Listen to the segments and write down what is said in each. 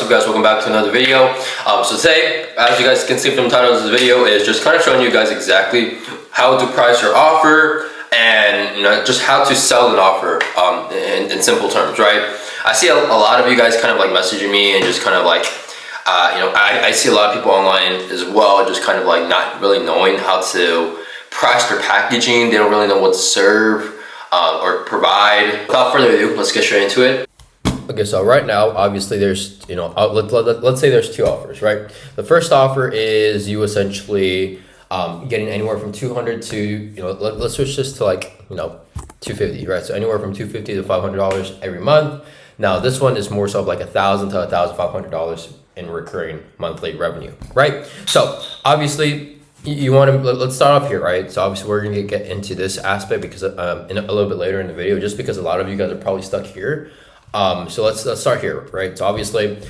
up guys, welcome back to another video. So today, as you guys can see from the title of this video, is just kind of showing you guys exactly how to price your offer and just how to sell an offer in simple terms, right? I see a lot of you guys kind of like messaging me and just kind of like I see a lot of people online as well, just kind of like not really knowing how to price their packaging. They don't really know what to serve or provide. Without further ado, let's get straight into it. Okay, so right now, obviously there's, let's say there's two offers, right? The first offer is you essentially getting anywhere from 200 to, let's switch this to like, 250, right? So anywhere from $250 to $500 every month. Now this one is more so like $1,000 to $1,500 in recurring monthly revenue, right? So obviously you want to, let's start off here, right? So obviously we're going to get into this aspect because in a little bit later in the video, just because a lot of you guys are probably stuck here. So let's start here, right? So obviously,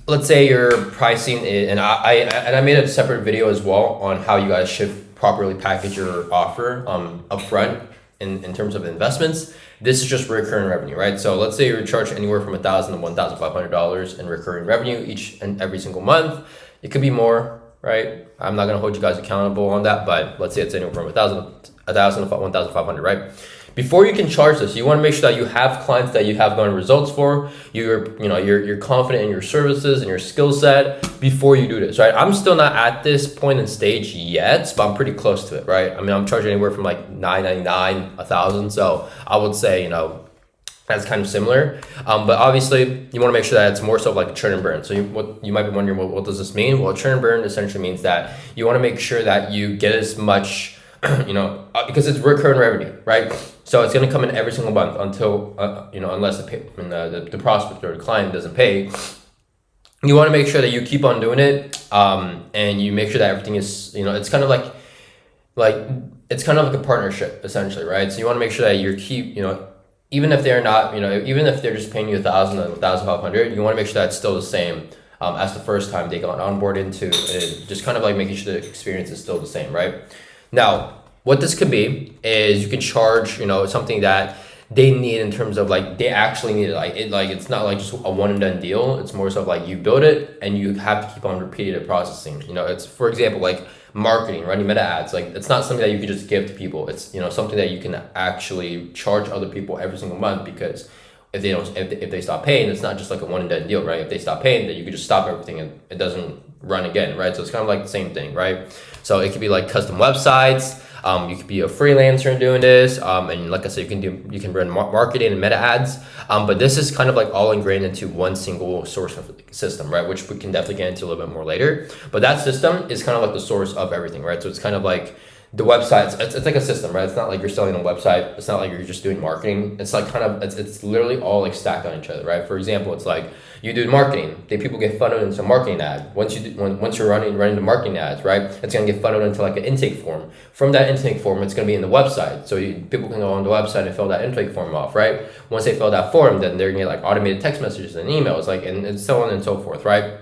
let's say your pricing is, and I made a separate video as well on how you guys should properly package your offer upfront in terms of investments. This is just recurring revenue, right? So let's say you're charged anywhere from $1,000 to $1,500 in recurring revenue each and every single month. It could be more, right? I'm not gonna hold you guys accountable on that, but let's say it's anywhere from $1,000 to $1,500, right? Before you can charge this, you want to make sure that you have clients that you have gotten results for. You're confident in your services and your skill set before you do this, right? I'm still not at this point in stage yet, but I'm pretty close to it, right? I mean, I'm charging anywhere from like $9.99, $1,000. So I would say, that's kind of similar. But obviously you want to make sure that it's more so like a churn and burn. So you might be wondering, what does this mean? Well, churn and burn essentially means that you want to make sure that you get as much, because it's recurring revenue, right? So it's going to come in every single month until, unless the prospect or the client doesn't pay. You want to make sure that you keep on doing it, and you make sure that everything is, it's kind of like it's kind of like a partnership essentially, right? So you want to make sure that you keep, even if they're not, even if they're just paying you $1,000 or $1,500, you want to make sure that it's still the same as the first time they got on board into it. Just kind of like making sure the experience is still the same, right? Now, what this could be is you can charge, something that they need in terms of like they actually need it. It's not like just a one and done deal. It's more so like you build it and you have to keep on repeating the processing. It's, for example, like marketing, running meta ads. Like it's not something that you can just give to people. It's something that you can actually charge other people every single month, because if they stop paying, it's not just like a one and done deal, right? If they stop paying, then you could just stop everything and it doesn't run again, right? So it's kind of like the same thing, right? So it could be like custom websites. You could be a freelancer and doing this, and like I said, you can run marketing and meta ads, but this is kind of like all ingrained into one single source of system, right? Which we can definitely get into a little bit more later. But that system is kind of like the source of everything, right? So it's kind of like the websites. It's like a system, right? It's not like you're selling a website. It's not like you're just doing marketing. It's like it's literally all like stacked on each other, right? For example, it's like you do marketing. People get funneled into a marketing ad. Once you're running the marketing ads, right? It's gonna get funneled into like an intake form. From that intake form, it's gonna be in the website. So people can go on the website and fill that intake form off, right? Once they fill that form, then they're gonna get like automated text messages and emails, and so on and so forth, right?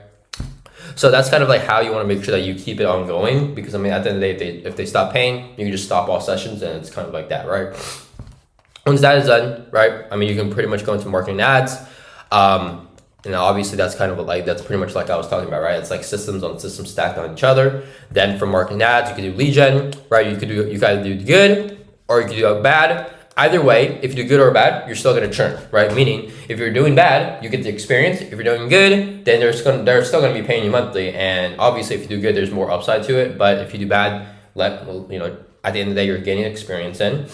So that's kind of like how you want to make sure that you keep it ongoing, because at the end of the day, if they stop paying, you can just stop all sessions, and it's kind of like that, right? Once that is done, right? You can pretty much go into marketing ads. Obviously that's kind of like, that's pretty much like I was talking about, right? It's like systems on systems stacked on each other. Then for marketing ads, you can do lead gen, right? You can either do good or you can do bad. Either way, if you do good or bad, you're still going to churn, right? Meaning, if you're doing bad, you get the experience. If you're doing good, then they're still going to be paying you monthly. And obviously, if you do good, there's more upside to it. But if you do bad, at the end of the day, you're getting experience in.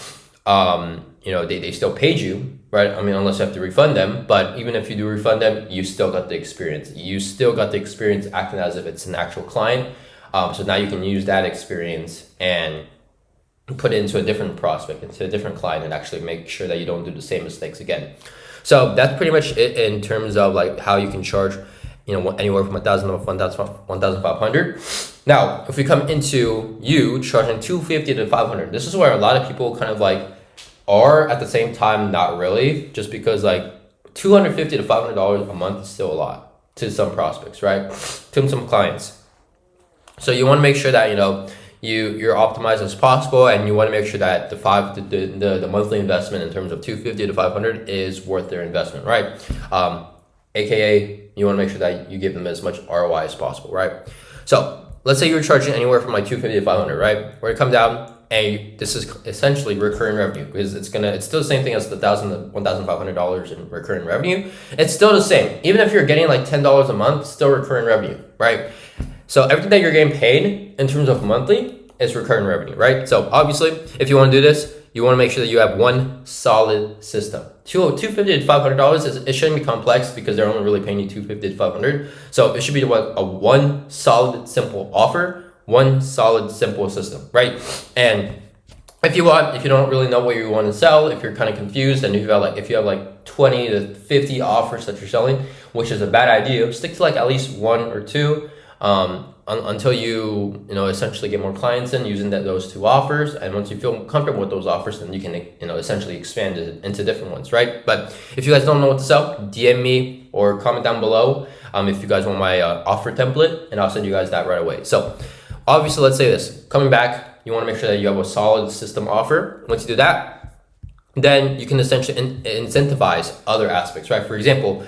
They still paid you, right? Unless you have to refund them. But even if you do refund them, you still got the experience. You still got the experience acting as if it's an actual client. So now you can use that experience and put it into a different prospect, into a different client, and actually make sure that you don't do the same mistakes again. So that's pretty much it in terms of like how you can charge, anywhere from $1,000 to $1,500. Now, if we come into you charging $250 to $500, this is where a lot of people kind of like are at the same time, not really, just because like $250 to $500 a month is still a lot to some prospects, right? To some clients. So you want to make sure that, you're optimized as possible, and you want to make sure that the monthly investment in terms of $250 to $500 is worth their investment, right? AKA you want to make sure that you give them as much ROI as possible, right? So let's say you're charging anywhere from like 250 to 500, right? We're gonna come down, and this is essentially recurring revenue, because it's still the same thing as the $1,500 in recurring revenue. It's still the same, even if you're getting like $10 a month, still recurring revenue, right? So everything that you're getting paid in terms of monthly is recurring revenue, right? So obviously, if you want to do this, you want to make sure that you have one solid system. $250 to $500, it shouldn't be complex, because they're only really paying you $250 to $500. So it should be a one solid, simple offer, one solid, simple system, right? And if you don't really know what you want to sell, if you're kind of confused, and if you have like 20 to 50 offers that you're selling, which is a bad idea, stick to like at least one or two. Until you essentially get more clients in using those two offers. And once you feel comfortable with those offers, then you can essentially expand it into different ones, right? But if you guys don't know what to sell, DM me or comment down below if you guys want my offer template, and I'll send you guys that right away. So obviously, let's say this, coming back, you want to make sure that you have a solid system offer. Once you do that, then you can essentially incentivize other aspects, right? For example,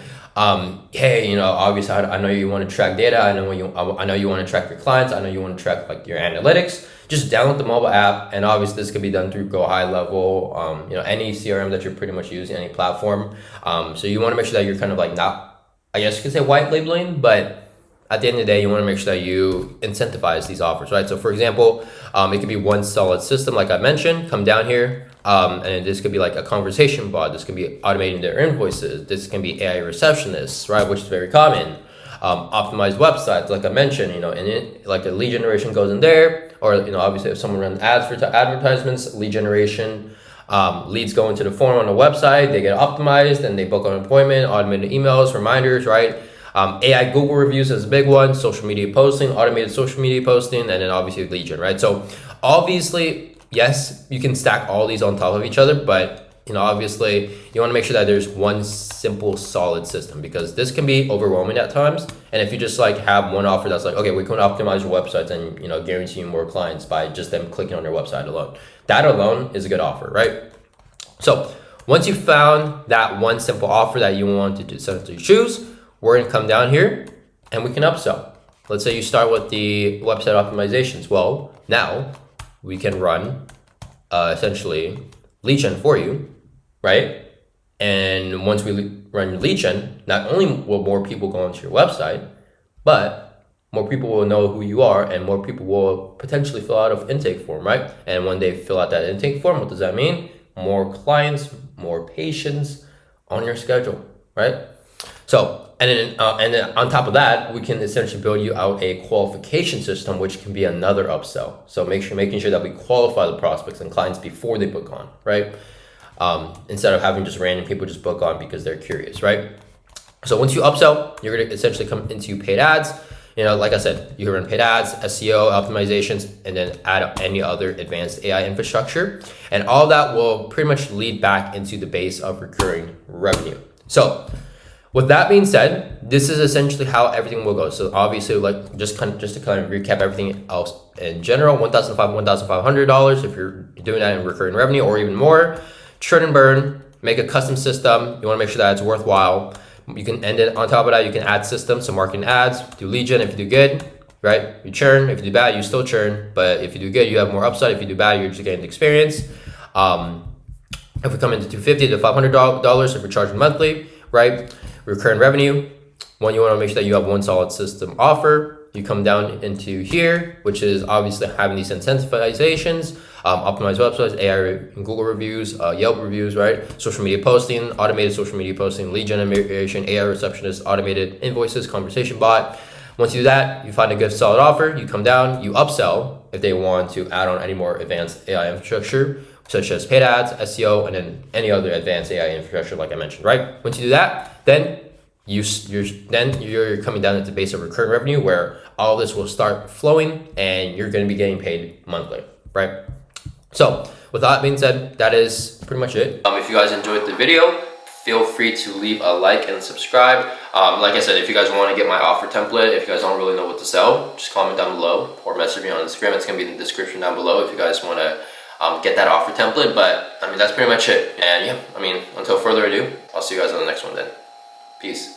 hey, obviously I know you want to track data. I know you want to track your clients. I know you want to track like your analytics. Just download the mobile app, and obviously this could be done through Go High Level, any CRM that you're pretty much using, any platform. So you want to make sure that you're kind of like not, I guess you could say, white labeling, but at the end of the day, you want to make sure that you incentivize these offers, right? So for example, it could be one solid system, like I mentioned. Come down here. And this could be like a conversation bot. This could be automating their invoices. This can be AI receptionists, right? Which is very common. Optimized websites, like I mentioned, and like the lead generation goes in there, or obviously if someone runs ads for advertisements, lead generation, leads go into the form on the website, they get optimized, and they book an appointment, automated emails, reminders, right? AI Google reviews is a big one. Social media posting, automated social media posting, and then obviously lead gen, right? So obviously, yes, you can stack all these on top of each other, but obviously you want to make sure that there's one simple, solid system, because this can be overwhelming at times. And if you just like have one offer that's like, okay, we can optimize your websites and guarantee you more clients by just them clicking on your website alone, that alone is a good offer, right? So once you found that one simple offer that you want to choose, we're gonna come down here and we can upsell. Let's say you start with the website optimizations. Well, now we can run essentially lead gen for you, right? And once we run lead gen, not only will more people go onto your website, but more people will know who you are, and more people will potentially fill out an intake form, right? And when they fill out that intake form, what does that mean? More clients, more patients on your schedule, right? So, and then on top of that, we can essentially build you out a qualification system, which can be another upsell. So making sure that we qualify the prospects and clients before they book on, right? Instead of having just random people just book on because they're curious, right? So once you upsell, you're going to essentially come into paid ads. Like I said, you can run paid ads, SEO optimizations, and then add any other advanced AI infrastructure. And all that will pretty much lead back into the base of recurring revenue. So with that being said, this is essentially how everything will go. So obviously, like just to kind of recap everything else in general, $1,500 if you're doing that in recurring revenue, or even more. Churn and burn, make a custom system. You want to make sure that it's worthwhile. You can end it on top of that. You can add systems, so marketing ads, do lead gen. If you do good, right, you churn. If you do bad, you still churn. But if you do good, you have more upside. If you do bad, you're just getting experience. If we come into $250 to $500, if we're charging monthly, right? Recurring revenue. One, you want to make sure that you have one solid system offer. You come down into here, which is obviously having these incentivizations, optimized websites, AI and Google reviews, Yelp reviews, right? Social media posting, automated social media posting, lead generation, AI receptionist, automated invoices, conversation bot. Once you do that, you find a good solid offer, you come down, you upsell if they want to add on any more advanced AI infrastructure, such as paid ads, SEO, and then any other advanced AI infrastructure like I mentioned, right? Once you do that, then you're coming down at the base of recurring revenue, where all this will start flowing and you're going to be getting paid monthly, right? So with that being said, that is pretty much it. If you guys enjoyed the video, feel free to leave a like and subscribe. Like I said, if you guys want to get my offer template, if you guys don't really know what to sell, just comment down below or message me on Instagram. It's going to be in the description down below if you guys want to get that offer template. But that's pretty much it. And yeah, until further ado, I'll see you guys on the next one then. Peace.